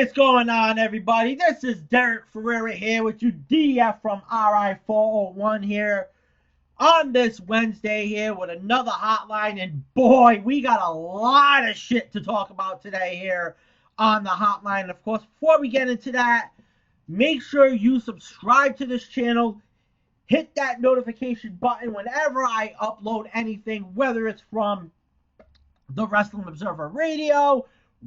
What is going on, everybody? This is Derek Ferreira here with you, DF from RI401 here on this Wednesday here with another hotline. And boy, we got a lot of shit to talk about today here on the hotline. Of course, before we get into that, make sure you subscribe to this channel. Hit that notification button whenever I upload anything, whether it's from the Wrestling Observer Radio,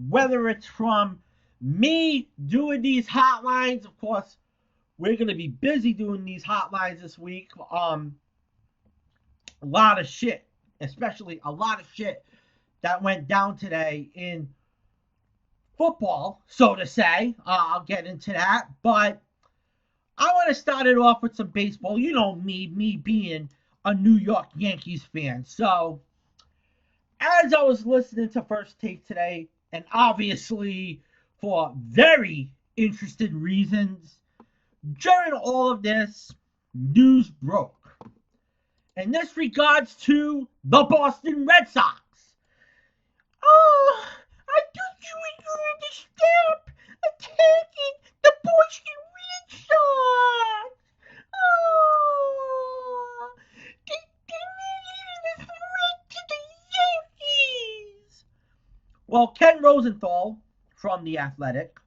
whether it's from me doing these hotlines. Of course, we're going to be busy doing these hotlines this week. A lot of shit, especially a lot of shit that went down today in football, so to say. I'll get into that, but I want to start it off with some baseball. You know me being a New York Yankees fan. So, as I was listening to First Take today, and obviously for very interested reasons, during all of this, news broke. And this regards to the Boston Red Sox. Oh, I thought you were going to stop attacking the Boston Red Sox. Oh, they're not even a threat to the Yankees. Well, Ken Rosenthal from The Athletic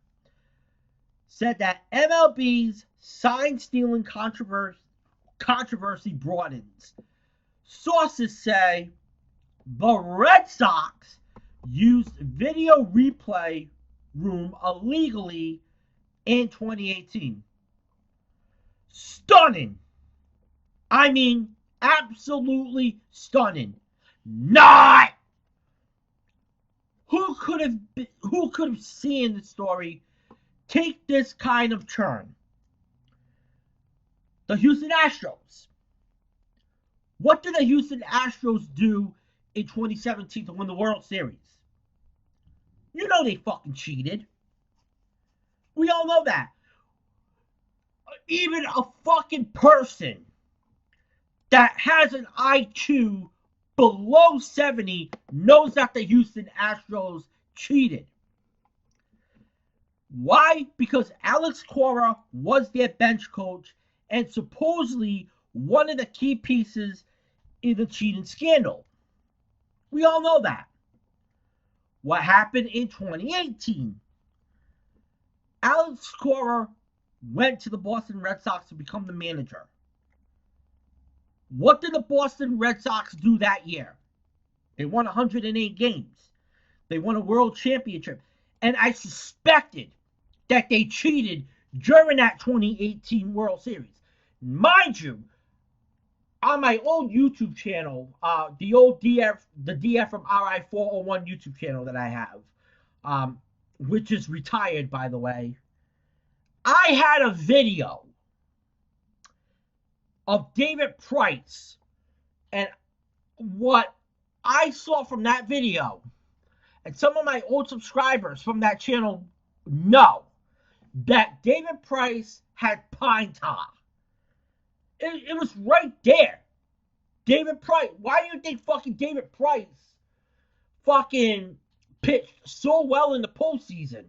said that MLB's sign-stealing controversy broadens. Sources say the Red Sox used video replay room illegally in 2018. Stunning. I mean, absolutely stunning. Not. Who could have seen the story take this kind of turn? The Houston Astros. What did the Houston Astros do in 2017 to win the World Series? You know they fucking cheated. We all know that. Even a fucking person that has an IQ below 70 knows that the Houston Astros cheated. Why? Because Alex Cora was their bench coach and supposedly one of the key pieces in the cheating scandal. We all know that. What happened in 2018? Alex Cora went to the Boston Red Sox to become the manager. What did the Boston Red Sox do that year? They won 108 games. They won a world championship. And I suspected that they cheated during that 2018 World Series. Mind you, on my old YouTube channel, the DF from RI401 YouTube channel that I have, which is retired, by the way, I had a video of David Price, and what I saw from that video, and some of my old subscribers from that channel know that David Price had pine tar. It was right there. David Price. Why do you think fucking David Price fucking pitched so well in the postseason?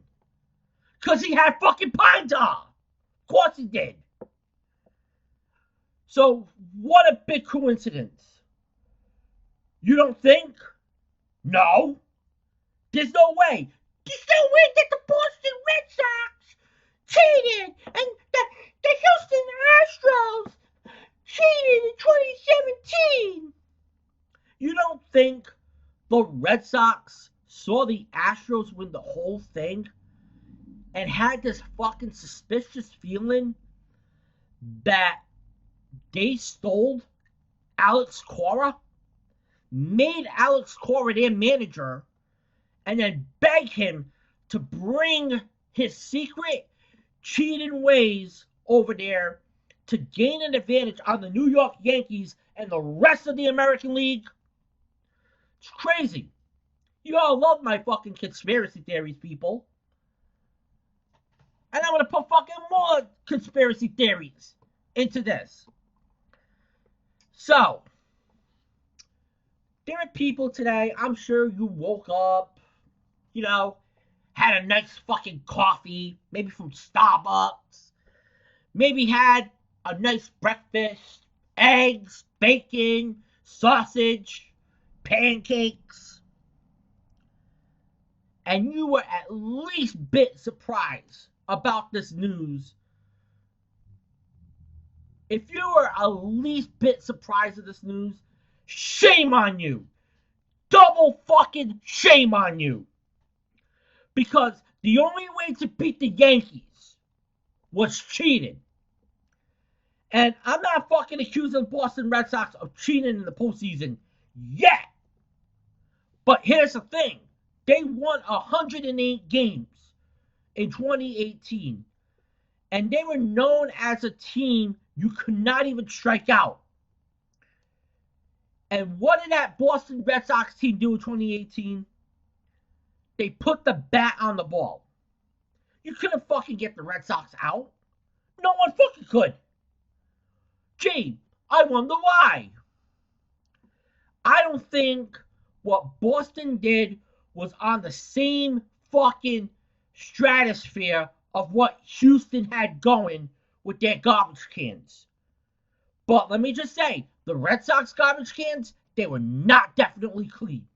Because he had fucking pine tar. Of course he did. So, what a big coincidence. You don't think? No. There's no way. There's no way that the Boston Red Sox cheated and the Houston Astros cheated in 2017. You don't think the Red Sox saw the Astros win the whole thing and had this fucking suspicious feeling that they stole Alex Cora, made Alex Cora their manager, and then begged him to bring his secret cheating ways over there to gain an advantage on the New York Yankees and the rest of the American League? It's crazy. You all love my fucking conspiracy theories, people. And I'm going to put fucking more conspiracy theories into this. So, there are people today, I'm sure you woke up, had a nice fucking coffee, maybe from Starbucks, maybe had a nice breakfast, eggs, bacon, sausage, pancakes, and you were at least a bit surprised about this news, if you were at least a bit surprised of this news, shame on you. Double fucking shame on you. Because the only way to beat the Yankees was cheating. And I'm not fucking accusing the Boston Red Sox of cheating in the postseason yet. But here's the thing. They won 108 games in 2018. And they were known as a team you could not even strike out. And what did that Boston Red Sox team do in 2018? They put the bat on the ball. You couldn't fucking get the Red Sox out. No one fucking could. Gee, I wonder why. I don't think what Boston did was on the same fucking stratosphere of what Houston had going with their garbage cans. But let me just say, the Red Sox garbage cans, they were not definitely clean.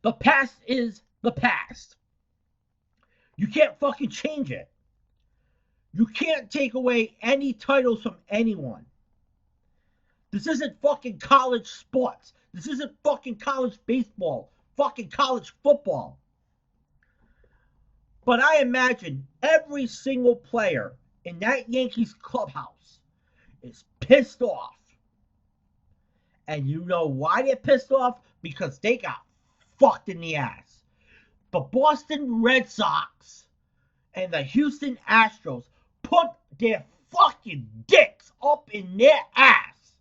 The past is the past. You can't fucking change it. You can't take away any titles from anyone. This isn't fucking college sports. This isn't fucking college baseball. Fucking college football. But I imagine every single player in that Yankees clubhouse is pissed off. And you know why they're pissed off? Because they got fucked in the ass. The Boston Red Sox and the Houston Astros put their fucking dicks up in their ass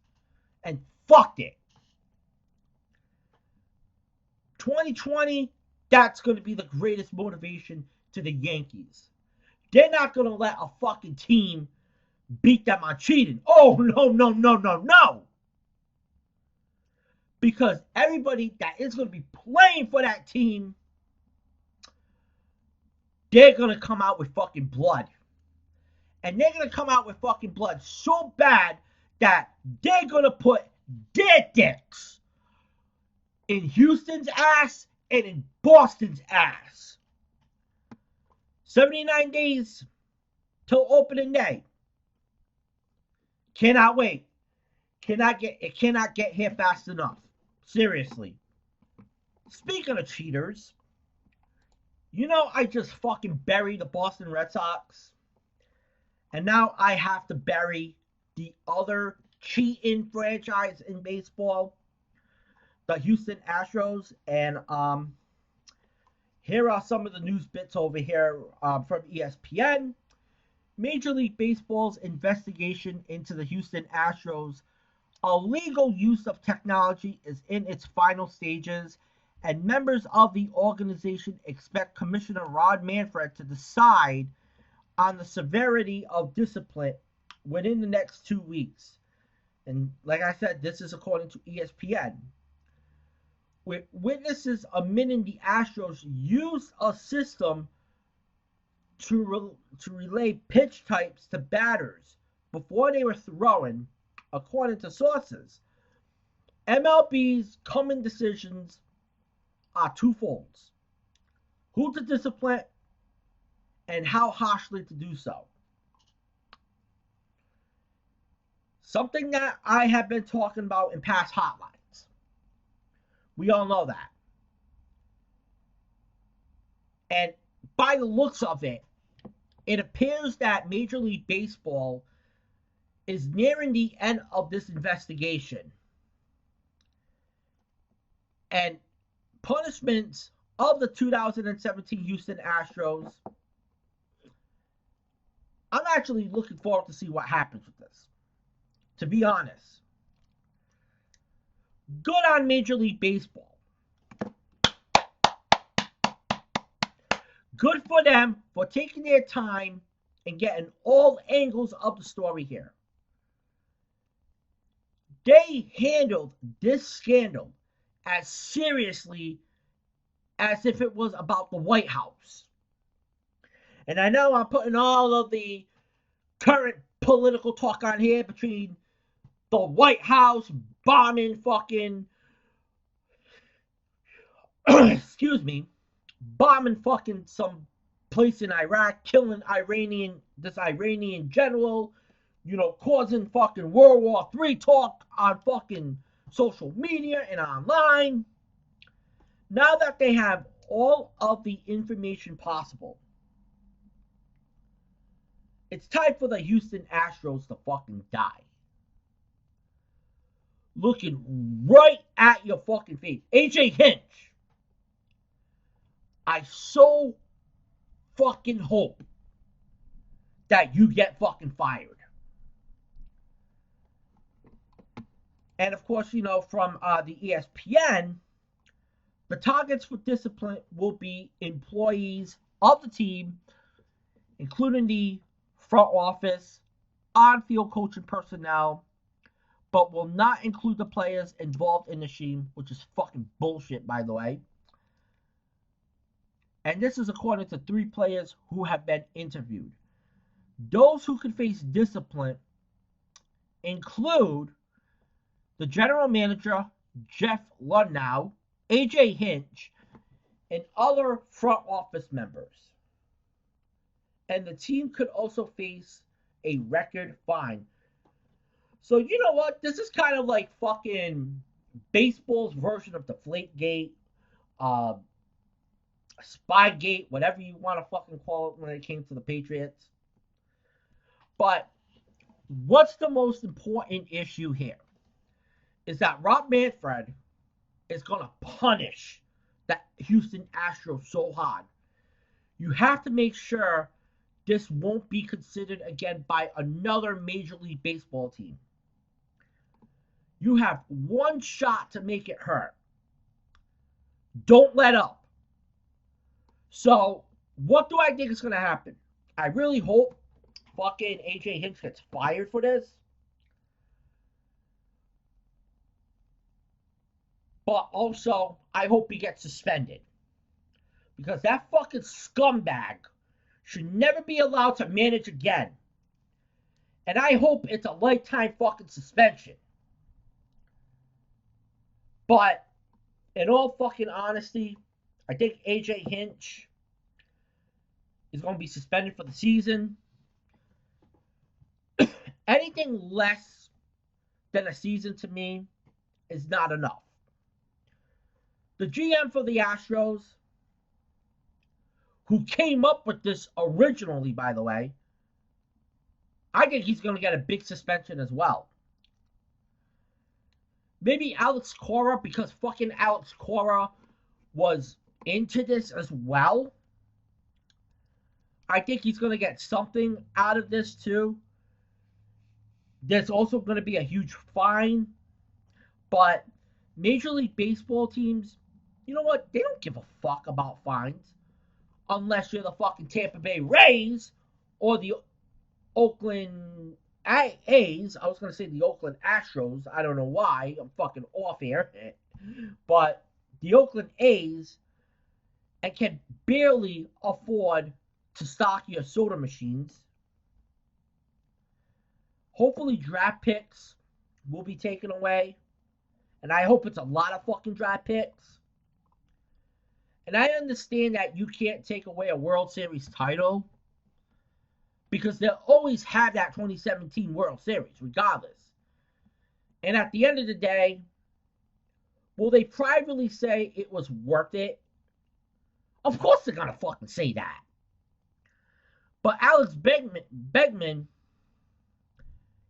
and fucked it. 2020, that's going to be the greatest motivation to the Yankees. They're not going to let a fucking team beat them on cheating. Oh, no. Because everybody that is going to be playing for that team, they're going to come out with fucking blood. And they're going to come out with fucking blood so bad that they're going to put their dicks in Houston's ass and in Boston's ass. 79 days till opening day. Cannot wait. It cannot get here fast enough. Seriously. Speaking of cheaters, you know I just fucking buried the Boston Red Sox. And now I have to bury the other cheating franchise in baseball, the Houston Astros. And here are some of the news bits over here from ESPN. Major League Baseball's investigation into the Houston Astros' illegal use of technology is in its final stages, and members of the organization expect Commissioner Rod Manfred to decide on the severity of discipline within the next 2 weeks. And like I said, this is according to ESPN. With witnesses admitting the Astros used a system to relay pitch types to batters before they were throwing, according to sources. MLB's coming decisions are twofold: who to discipline and how harshly to do so. Something that I have been talking about in past hotlines. We all know that. And by the looks of it, it appears that Major League Baseball is nearing the end of this investigation. And punishments of the 2017 Houston Astros, I'm actually looking forward to see what happens with this. To be honest. Good on Major League Baseball. Good for them for taking their time and getting all angles of the story here. They handled this scandal as seriously as if it was about the White House. And I know I'm putting all of the current political talk on here between the White House bombing fucking excuse me, bombing fucking some place in Iraq, killing this Iranian general, causing fucking World War III talk on fucking social media and online. Now that they have all of the information possible, it's time for the Houston Astros to fucking die. Looking right at your fucking face. AJ Hinch. I so fucking hope that you get fucking fired. And of course, from the ESPN, the targets for discipline will be employees of the team, including the front office, on-field coaching personnel, but will not include the players involved in the scheme, which is fucking bullshit, by the way. And this is according to 3 players who have been interviewed. Those who could face discipline include the general manager, Jeff Ludnow, AJ Hinch, and other front office members. And the team could also face a record fine. So you know what? This is kind of like fucking baseball's version of Deflategate, Spygate, whatever you want to fucking call it when it came to the Patriots. But what's the most important issue here is that Rob Manfred is going to punish the Houston Astros so hard. You have to make sure this won't be considered again by another Major League Baseball team. You have one shot to make it hurt. Don't let up. So, what do I think is going to happen? I really hope fucking AJ Hinch gets fired for this. But also, I hope he gets suspended. Because that fucking scumbag should never be allowed to manage again. And I hope it's a lifetime fucking suspension. But, in all fucking honesty, I think AJ Hinch is going to be suspended for the season. Anything less than a season to me is not enough. The GM for the Astros, who came up with this originally, by the way, I think he's going to get a big suspension as well. Maybe Alex Cora, because fucking Alex Cora was into this as well. I think he's going to get something out of this too. There's also going to be a huge fine. But Major League Baseball teams, you know what? They don't give a fuck about fines. Unless you're the fucking Tampa Bay Rays or the Oakland A's. I was going to say the Oakland Astros. I don't know why. I'm fucking off here. But the Oakland A's and can barely afford to stock your soda machines. Hopefully draft picks will be taken away. And I hope it's a lot of fucking draft picks. And I understand that you can't take away a World Series title. Because they'll always have that 2017 World Series, regardless. And at the end of the day, will they privately say it was worth it? Of course they're going to fucking say that. But Alex Bregman,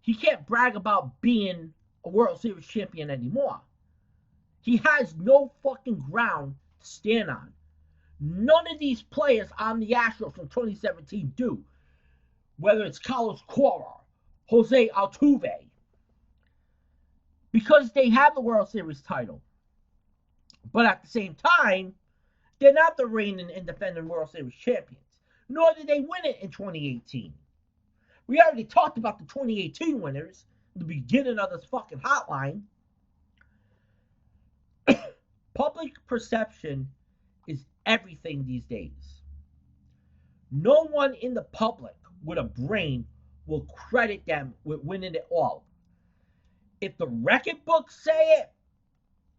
he can't brag about being a World Series champion anymore. He has no fucking ground to stand on. None of these players on the Astros from 2017 do. Whether it's Carlos Cora, Jose Altuve. Because they have the World Series title. But at the same time, they're not the reigning and defending World Series champions. Nor did they win it in 2018. We already talked about the 2018 winners in the beginning of this fucking hotline. Public perception is everything these days. No one in the public with a brain will credit them with winning it all. If the record books say it,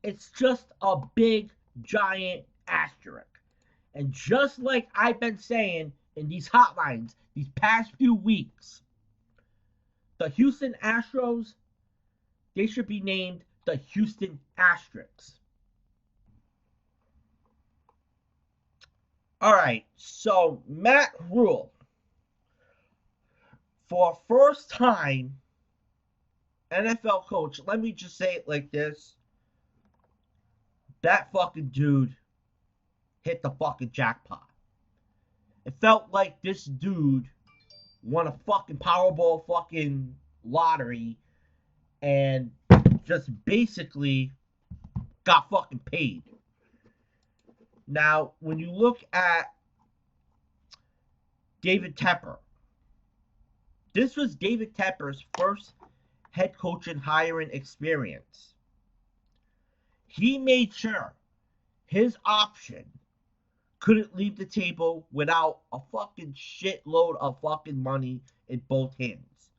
it's just a big, giant asterisk. And just like I've been saying in these hotlines these past few weeks, the Houston Astros, they should be named the Houston Asterisks. All right, so Matt Rule, for first time NFL coach, let me just say it like this. That fucking dude hit the fucking jackpot. It felt like this dude won a fucking Powerball fucking lottery and just basically got fucking paid. Now, when you look at David Tepper, this was David Tepper's first head coaching hiring experience. He made sure his option couldn't leave the table without a fucking shitload of fucking money in both hands.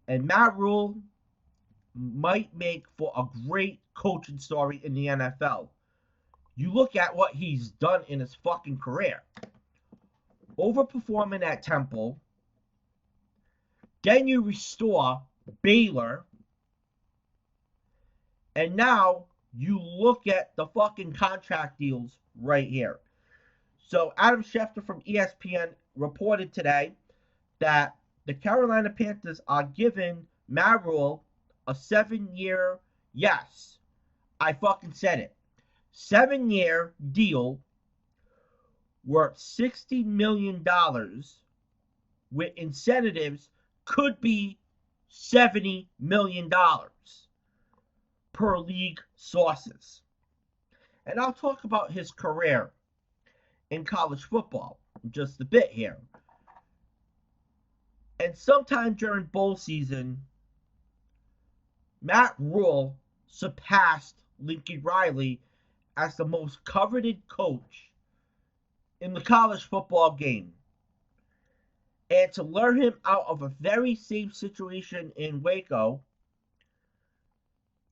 And Matt Rule might make for a great coaching story in the NFL. You look at what he's done in his fucking career. Overperforming at Temple. Then you restore Baylor. And now you look at the fucking contract deals right here. So Adam Schefter from ESPN reported today that the Carolina Panthers are giving Matt Rule a 7-year, yes, I fucking said it, 7-year deal worth $60 million with incentives could be $70 million per league sources. And I'll talk about his career in college football in just a bit here. And sometime during bowl season, Matt Rule surpassed Lincoln Riley as the most coveted coach in the college football game. And to lure him out of a very same situation in Waco,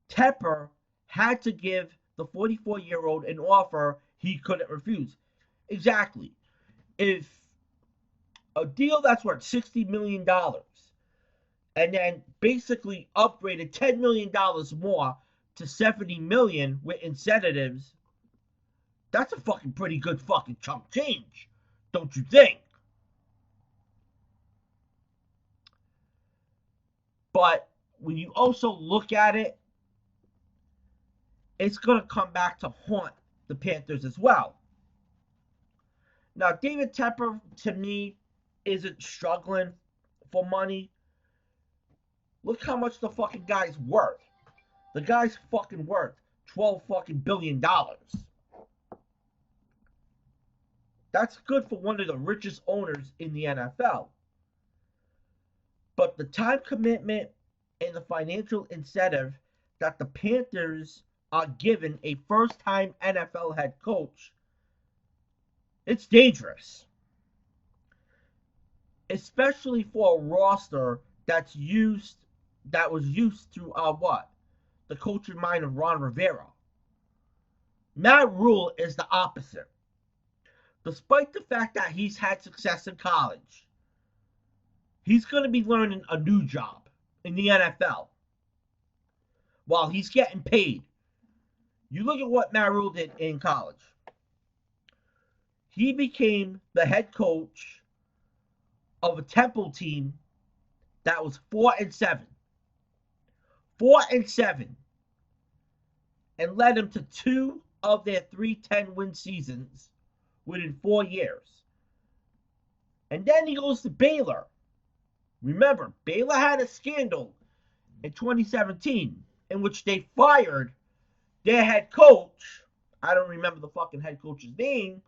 Tepper had to give the 44-year-old an offer he couldn't refuse. Exactly. If a deal that's worth $60 million and then basically upgraded $10 million more to $70 million with incentives, that's a fucking pretty good fucking chunk change, don't you think? But when you also look at it, it's going to come back to haunt the Panthers as well. Now, David Tepper, to me, isn't struggling for money. Look how much the fucking guy's worth. The guy's fucking worth $12 fucking billion. That's good for one of the richest owners in the NFL. But the time commitment and the financial incentive that the Panthers are given a first-time NFL head coach, it's dangerous. Especially for a roster that was used through the coaching mind of Ron Rivera. Matt Rule is the opposite. Despite the fact that he's had success in college, he's going to be learning a new job in the NFL while he's getting paid. You look at what Matt Rule did in college. He became the head coach of a Temple team that was 4-7. 4-7. And led them to 2 of their 3 10-win seasons within 4 years. And then he goes to Baylor. Remember, Baylor had a scandal in 2017 in which they fired their head coach. I don't remember the fucking head coach's name.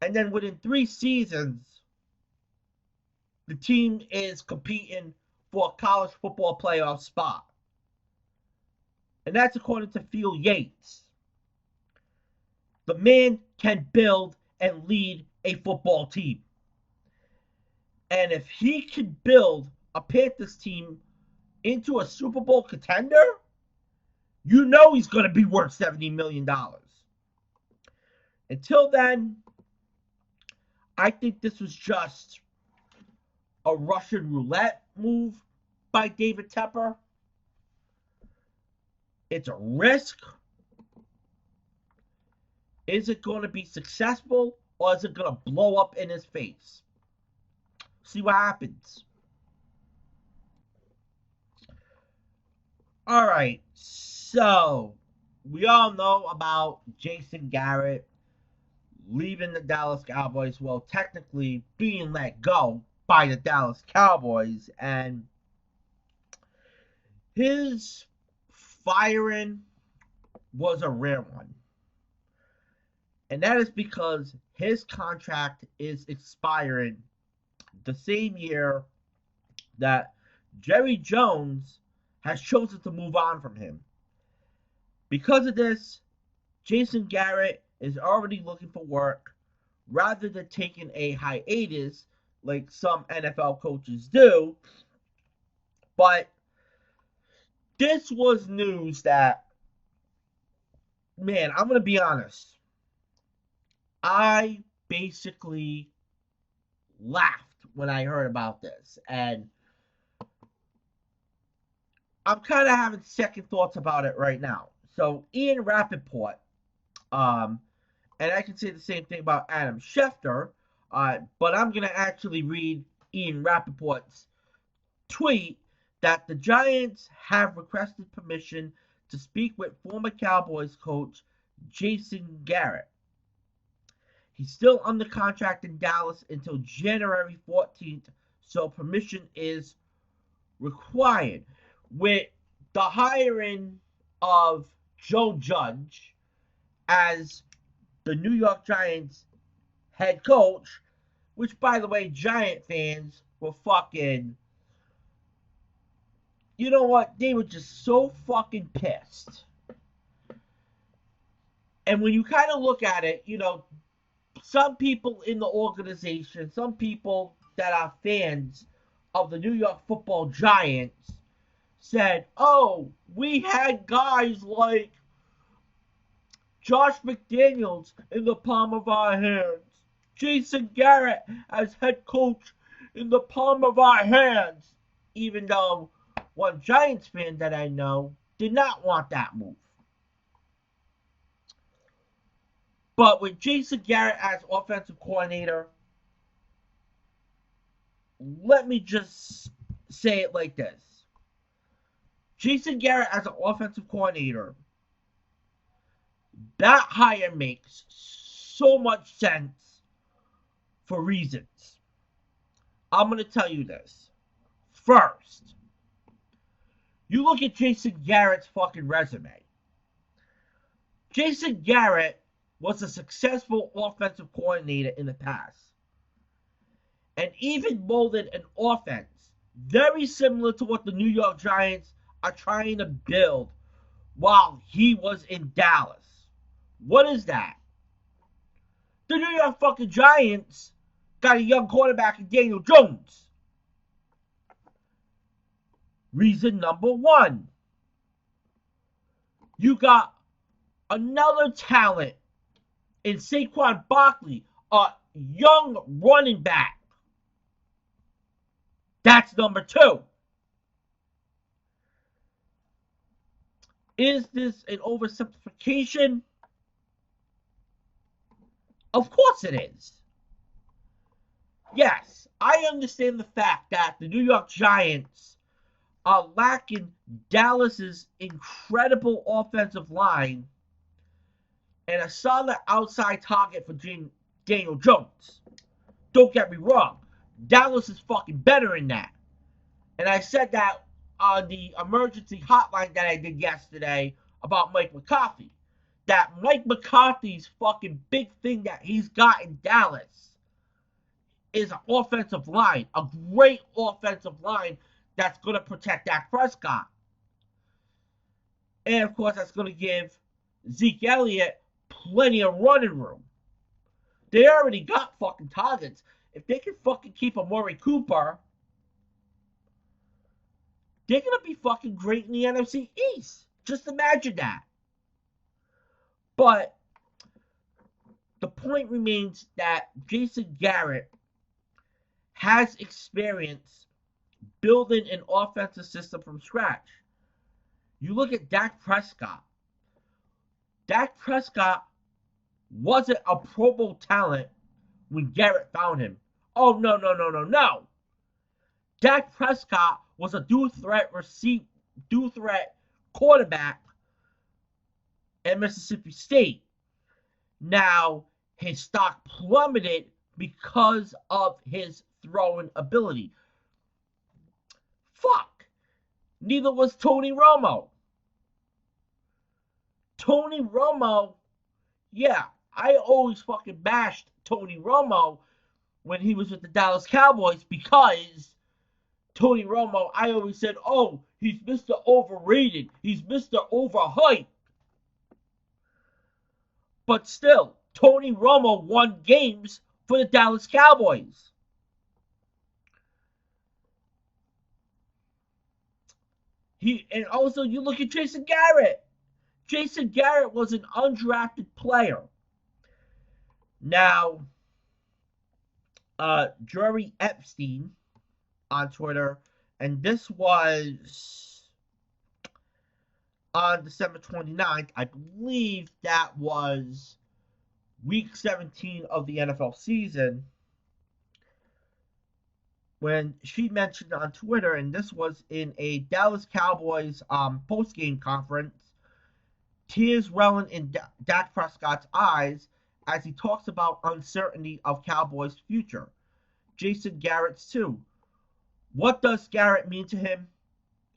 And then within 3 seasons, the team is competing for a college football playoff spot. And that's according to Phil Yates. The man can build and lead a football team. And if he can build a Panthers team into a Super Bowl contender, you know he's going to be worth $70 million. Until then, I think this was just a Russian roulette move by David Tepper. It's a risk. Is it going to be successful, or is it going to blow up in his face? See what happens. All right, so we all know about Jason Garrett leaving the Dallas Cowboys. Well, technically being let go by the Dallas Cowboys, and his firing was a rare one. And that is because his contract is expiring the same year that Jerry Jones has chosen to move on from him. Because of this, Jason Garrett is already looking for work rather than taking a hiatus like some NFL coaches do. But this was news that, man, I'm going to be honest. I basically laughed when I heard about this. And I'm kind of having second thoughts about it right now. So Ian Rappaport, and I can say the same thing about Adam Schefter, but I'm going to actually read Ian Rappaport's tweet that the Giants have requested permission to speak with former Cowboys coach Jason Garrett. He's still under contract in Dallas until January 14th, so permission is required. With the hiring of Joe Judge as the New York Giants head coach, which, by the way, Giant fans were fucking, you know what? They were just so fucking pissed. And when you kind of look at it, you know, some people in the organization, some people that are fans of the New York Football Giants said, oh, we had guys like Josh McDaniels in the palm of our hands, Jason Garrett as head coach in the palm of our hands, even though one Giants fan that I know did not want that move. But with Jason Garrett as offensive coordinator, let me just say it like this. Jason Garrett as an offensive coordinator, that hire makes so much sense for reasons. I'm going to tell you this. First, you look at Jason Garrett's fucking resume. Jason Garrett was a successful offensive coordinator in the past, and even molded an offense very similar to what the New York Giants are trying to build while he was in Dallas. What is that? The New York fucking Giants got a young quarterback in Daniel Jones. Reason number one, you got another talent in Saquon Barkley, a young running back. That's number two. Is this an oversimplification? Of course it is. Yes, I understand the fact that the New York Giants are lacking Dallas's incredible offensive line and a solid outside target for Daniel Jones. Don't get me wrong. Dallas is fucking better in that. And I said that on the emergency hotline that I did yesterday about Mike McCarthy. That Mike McCarthy's fucking big thing that he's got in Dallas is an offensive line. A great offensive line that's going to protect Dak Prescott. And, of course, that's going to give Zeke Elliott plenty of running room. They already got fucking targets. If they can fucking keep Amari Cooper, they're going to be fucking great in the NFC East. Just imagine that. But the point remains that Jason Garrett has experience building an offensive system from scratch. You look at Dak Prescott. Dak Prescott wasn't a Pro Bowl talent when Garrett found him. Oh, no. Dak Prescott was a dual threat quarterback at Mississippi State. Now, his stock plummeted because of his throwing ability. Fuck. Neither was Tony Romo. Tony Romo, yeah, I always fucking bashed Tony Romo when he was with the Dallas Cowboys because Tony Romo, I always said, oh, he's Mr. Overrated. He's Mr. Overhyped. But still, Tony Romo won games for the Dallas Cowboys. And also, you look at Jason Garrett. Jason Garrett was an undrafted player. Now, Jerry Epstein on Twitter, and this was on December 29th. I believe that was week 17 of the NFL season, when she mentioned on Twitter, and this was in a Dallas Cowboys post-game conference, tears welling in Dak Prescott's eyes as he talks about uncertainty of Cowboys' future. Jason Garrett's too. What does Garrett mean to him?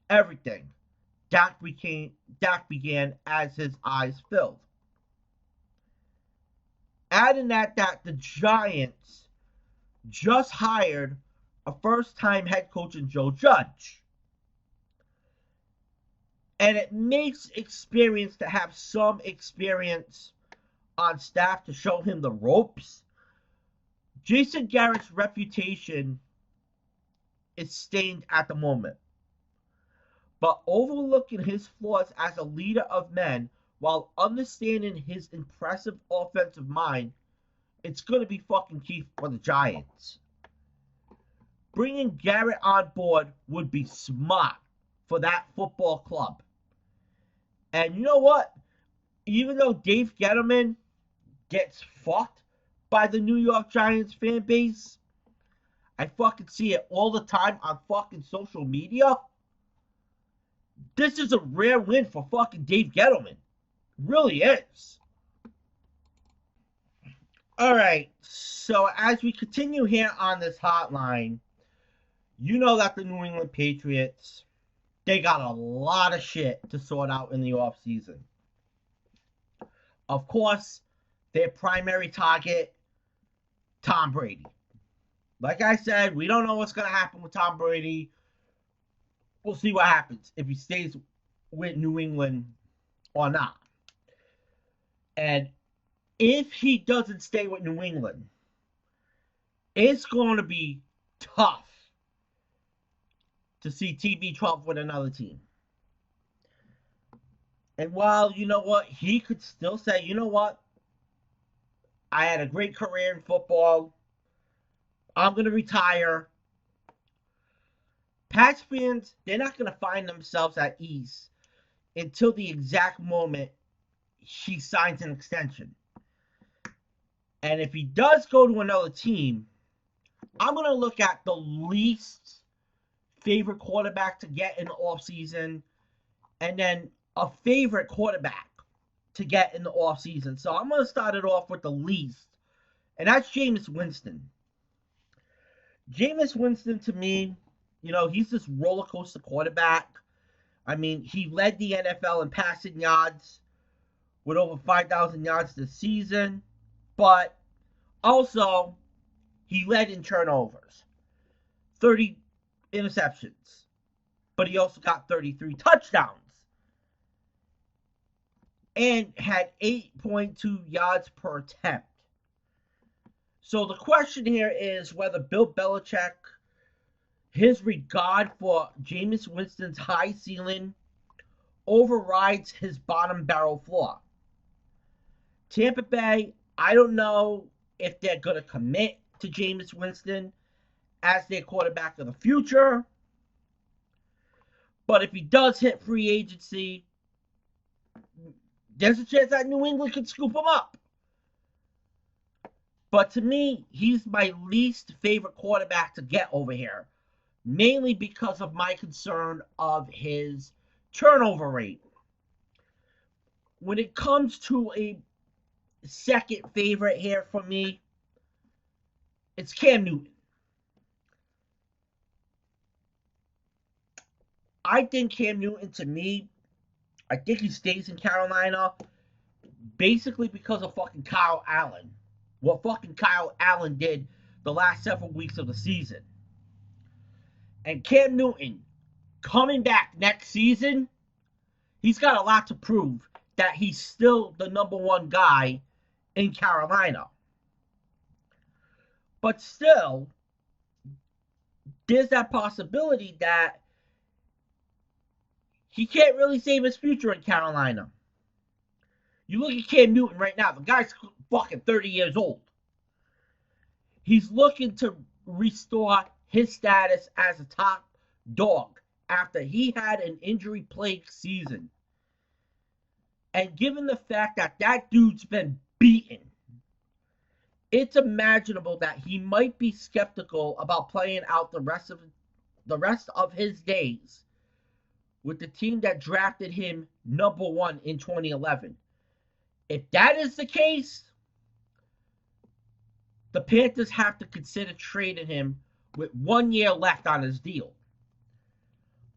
Everything. Dak began as his eyes filled. Adding that the Giants just hired a first-time head coach in Joe Judge. And it makes experience to have some experience on staff to show him the ropes. Jason Garrett's reputation is stained at the moment. But overlooking his flaws as a leader of men while understanding his impressive offensive mind, it's going to be fucking key for the Giants. Bringing Garrett on board would be smart for that football club. And you know what? Even though Dave Gettleman gets fucked by the New York Giants fan base, I fucking see it all the time on fucking social media. This is a rare win for fucking Dave Gettleman. It really is. Alright, so as we continue here on this hotline, you know that the New England Patriots, they got a lot of shit to sort out in the offseason. Of course, their primary target, Tom Brady. Like I said, we don't know what's going to happen with Tom Brady. We'll see what happens if he stays with New England or not. And if he doesn't stay with New England, it's going to be tough to see TB12 with another team. And while, you know what, he could still say, you know what, I had a great career in football, I'm going to retire. Pats fans, they're not going to find themselves at ease until the exact moment he signs an extension. And if he does go to another team, I'm going to look at the least favorite quarterback to get in the offseason, and then a favorite quarterback to get in the offseason. So I'm going to start it off with the least, and that's Jameis Winston. Jameis Winston, to me, you know, he's this roller coaster quarterback. I mean, he led the NFL in passing yards with over 5,000 yards this season, but also he led in turnovers, 30 interceptions, but he also got 33 touchdowns. and had 8.2 yards per attempt. So the question here is whether Bill Belichick, his regard for Jameis Winston's high ceiling, overrides his bottom barrel floor. Tampa Bay, I don't know if they're going to commit to Jameis Winston as their quarterback of the future. But if he does hit free agency, there's a chance that New England could scoop him up. But to me, he's my least favorite quarterback to get over here, mainly because of my concern of his turnover rate. When it comes to a second favorite here for me, it's Cam Newton. I think Cam Newton, to me, I think he stays in Carolina basically because of fucking Kyle Allen. What fucking Kyle Allen did the last several weeks of the season. And Cam Newton, coming back next season, he's got a lot to prove that he's still the number one guy in Carolina. But still, there's that possibility that he can't really save his future in Carolina. You look at Cam Newton right now, the guy's fucking 30 years old. He's looking to restore his status as a top dog after he had an injury-plagued season. And given the fact that that dude's been beaten, it's imaginable that he might be skeptical about playing out the rest of his days with the team that drafted him number one in 2011. If that is the case, the Panthers have to consider trading him with 1 year left on his deal.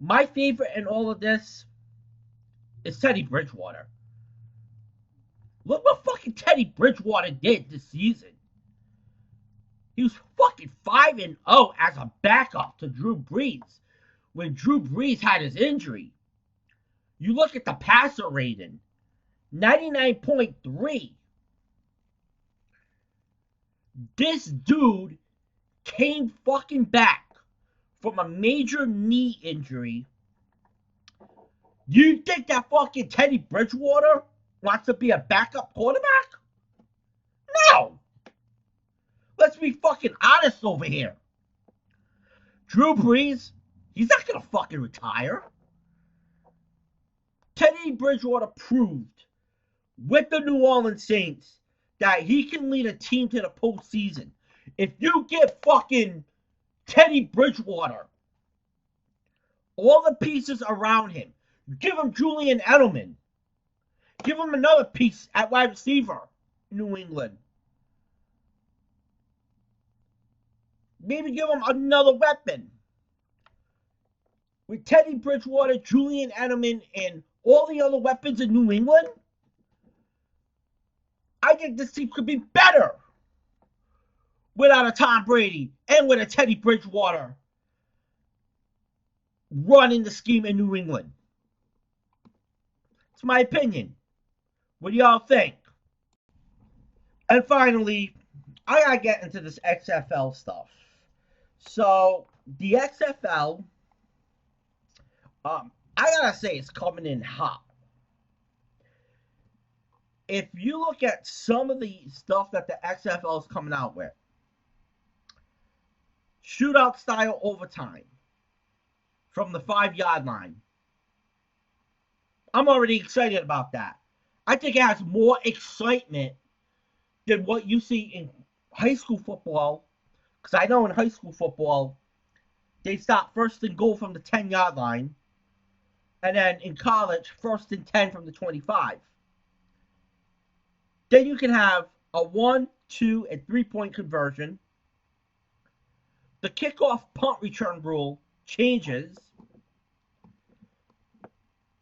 My favorite in all of this is Teddy Bridgewater. Look what fucking Teddy Bridgewater did this season. He was fucking 5-0 as a backup to Drew Brees when Drew Brees had his injury. You look at the passer rating, 99.3. This dude came fucking back from a major knee injury. You think that fucking Teddy Bridgewater wants to be a backup quarterback? No! Let's be fucking honest over here. Drew Brees, he's not gonna fucking retire. Teddy Bridgewater proved with the New Orleans Saints that he can lead a team to the postseason. If you give fucking Teddy Bridgewater all the pieces around him, give him Julian Edelman, give him another piece at wide receiver, New England. Maybe give him another weapon. With Teddy Bridgewater, Julian Edelman, and all the other weapons in New England, I think this team could be better without a Tom Brady and with a Teddy Bridgewater running the scheme in New England. It's my opinion. What do y'all think? And finally, I gotta get into this XFL stuff. So, the XFL, I gotta say, it's coming in hot. If you look at some of the stuff that the XFL is coming out with, shootout style overtime from the 5-yard line, I'm already excited about that. I think it has more excitement than what you see in high school football, because I know in high school football, they stop first and goal from the 10-yard line, and then in college, first and 10 from the 25. Then you can have a 1, 2, and 3-point conversion. The kickoff punt return rule changes.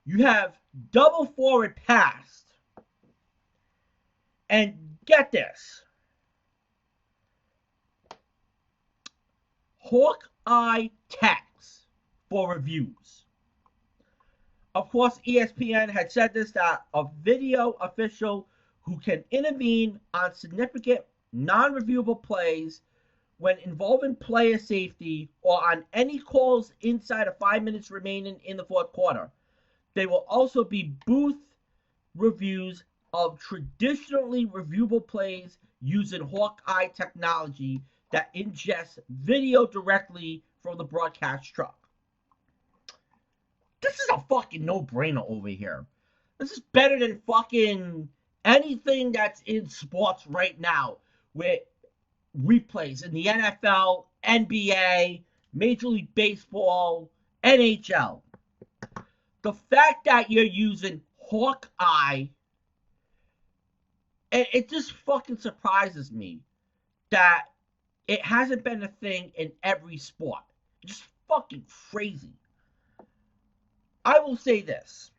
You have double forward pass. And get this. Hawkeye tags for reviews. Of course, ESPN had said this, that a video official who can intervene on significant non-reviewable plays when involving player safety or on any calls inside of 5 minutes remaining in the fourth quarter. They will also be booth reviews of traditionally reviewable plays using Hawkeye technology that ingests video directly from the broadcast truck. This is a fucking no-brainer over here. This is better than fucking anything that's in sports right now with replays in the NFL, NBA, Major League Baseball, NHL. The fact that you're using Hawkeye, it just fucking surprises me that it hasn't been a thing in every sport. Just fucking crazy. I will say this.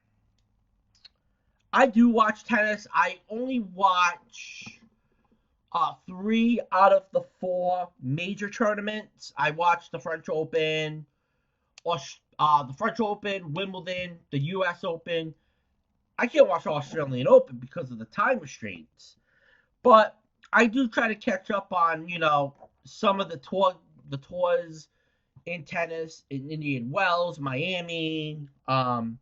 I do watch tennis. I only watch 3 out of the 4 major tournaments. I watched the French Open, Wimbledon, the U.S. Open. I can't watch the Australian Open because of the time restraints. But I do try to catch up on, some of the tours in tennis in Indian Wells, Miami, and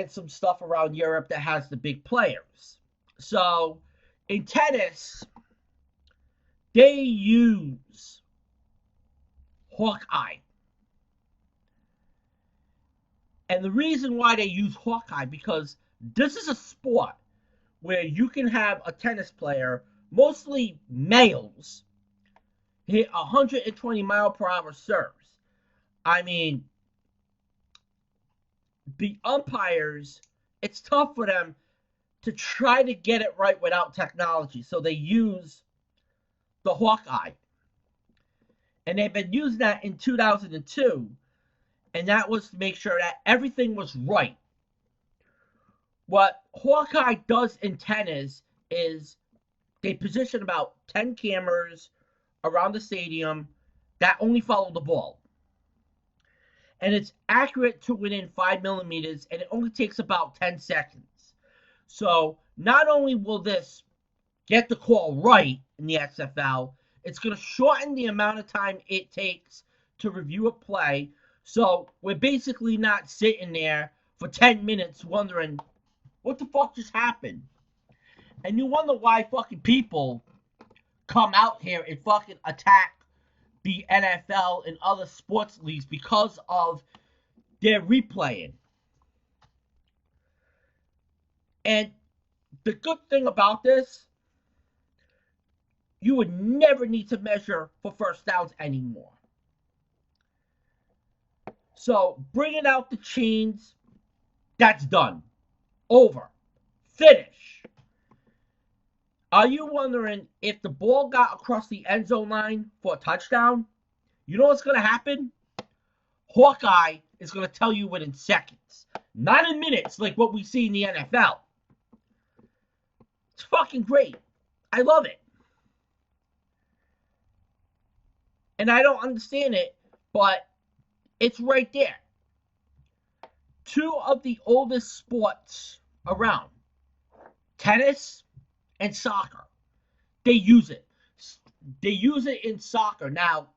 some stuff around Europe that has the big players. So in tennis, they use Hawkeye. And the reason why they use Hawkeye, because this is a sport where you can have a tennis player, mostly males, hit 120-mile-per-hour serves. I mean, the umpires, it's tough for them to try to get it right without technology. So they use the Hawkeye. And they've been using that in 2002. And that was to make sure that everything was right. What Hawkeye does in tennis is they position about 10 cameras around the stadium that only follow the ball. And it's accurate to within 5 millimeters, and it only takes about 10 seconds. So not only will this get the call right in the XFL, it's going to shorten the amount of time it takes to review a play. So we're basically not sitting there for 10 minutes wondering, what the fuck just happened? And you wonder why fucking people come out here and fucking attack the NFL and other sports leagues because of their replaying. And the good thing about this, you would never need to measure for first downs anymore. So bringing out the chains, that's done. Over. Finish. Are you wondering if the ball got across the end zone line for a touchdown? You know what's going to happen? Hawkeye is going to tell you within seconds. Not in minutes like what we see in the NFL. It's fucking great. I love it. And I don't understand it, but it's right there. 2 of the oldest sports around, tennis and soccer, they use it. They use it in soccer. Now,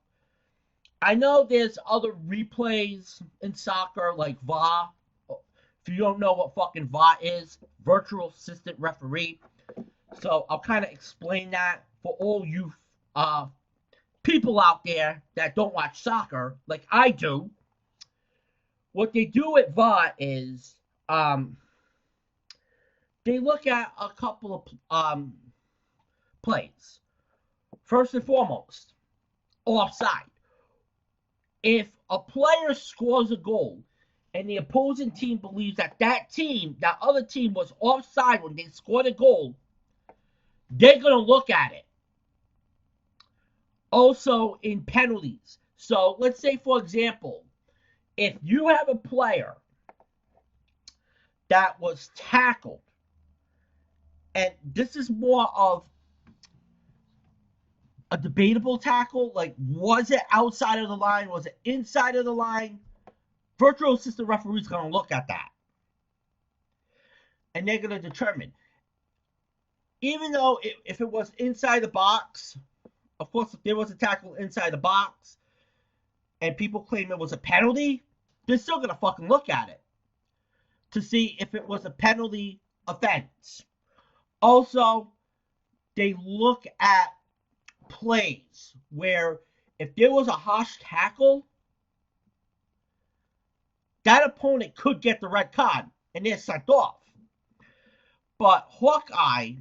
I know there's other replays in soccer like VAR. If you don't know what fucking VAR is, virtual assistant referee. So I'll kind of explain that for all you people out there that don't watch soccer like I do. What they do at VAR is they look at a couple of plays. First and foremost, offside. If a player scores a goal and the opposing team believes that that other team was offside when they scored a goal, they're going to look at it. Also in penalties. So let's say, for example, if you have a player that was tackled, and this is more of a debatable tackle, like was it outside of the line, was it inside of the line? Virtual assistant referee's going to look at that. And they're going to determine. Even though if it was inside the box, of course, if there was a tackle inside the box and people claim it was a penalty, they're still going to fucking look at it to see if it was a penalty offense. Also, they look at plays where if there was a harsh tackle, that opponent could get the red card and they're sent off. But Hawkeye,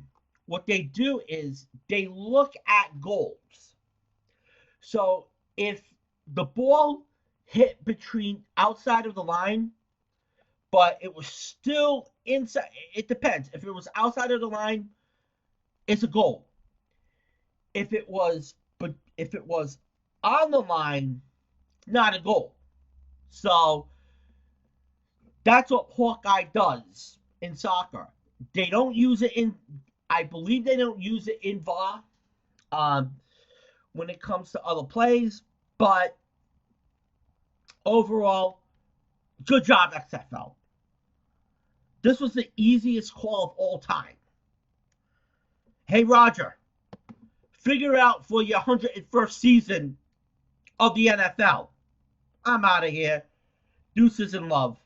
what they do is they look at goals. So if the ball hit between outside of the line, but it was still inside, it depends. If it was outside of the line, it's a goal. If it was on the line, not a goal. So that's what Hawkeye does in soccer. They don't use it in, I believe they don't use it in VAR when it comes to other plays, but overall, good job, XFL. This was the easiest call of all time. Hey, Roger, figure out for your 101st season of the NFL. I'm out of here. Deuces and love.